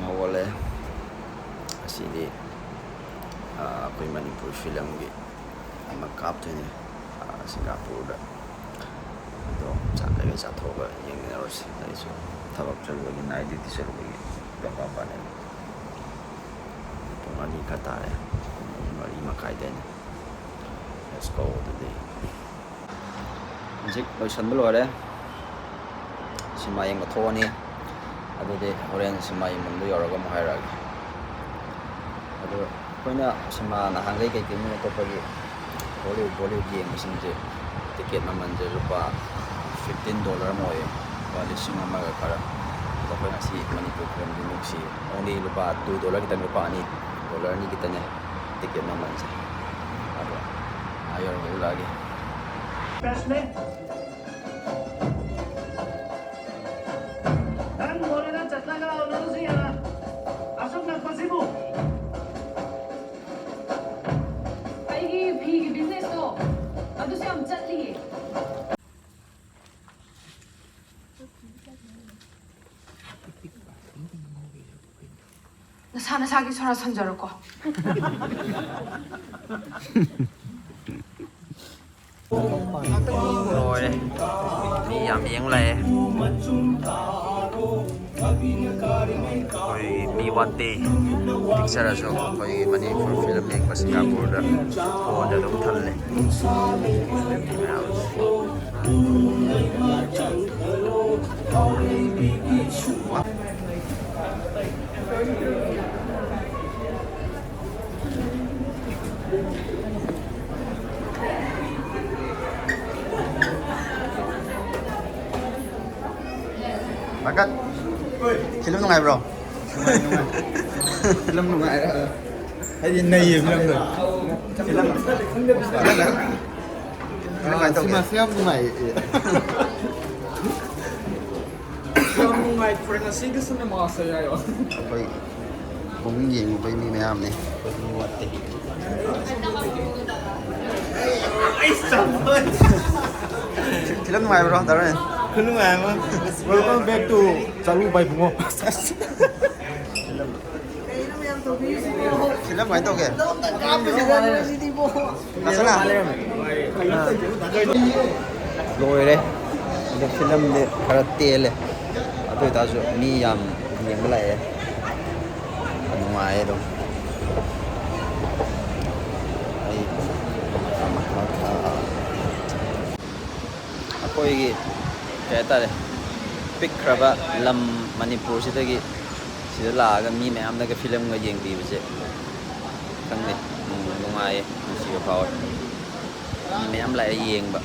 Mawala asidi ako'y Manipuri film gi magkaptene Singapore da ito sakay sa thoga yung nurse dahil tabak chalwagi na edit chalwagi bababa na itong ani kata mari makai din. Let's go today. Music loisan mo lore si mayang matho ni adode horen si mayang mundo yoraga mo hairag ado koina sima na hangai kai kimi to pagi Bollywood game singje ticket naman je lupa $15 mo eh bali singa maga kara to koina si Manipur film dinuk si only lupa $2 kita lupa ni dollar ni kita nya ticket naman je ado ayor mo lagi best me dan boleh na chatla ka ulo siya asok na pasibo 나사는 사기 소라 선저를 거. Rồi đây đi làm miếng này rồi B1D picture cho coi Manipur film yang pas Singapore dah oh ada dong thal le Bakat film nungai bro Film nungai đó hay gì này film rồi film nungai tau mà film nungai film nungai friend là cái cinema saya yo koi bung yeng koi mi mayam ni film nungai bro taruh film nungai mà welcome back to Chalu Bai Bungo film nungai tau ke masalah lôi đấy cái film này khá tệ đấy tôi ta cho mi yam những cái này ngoài đâu aku ini kayak tadi pick keraba lam Manipur sih tadi sih lah kan mi macam nak film nggak yang di macam kan ni ngoài sih apa mi macam lah yang ba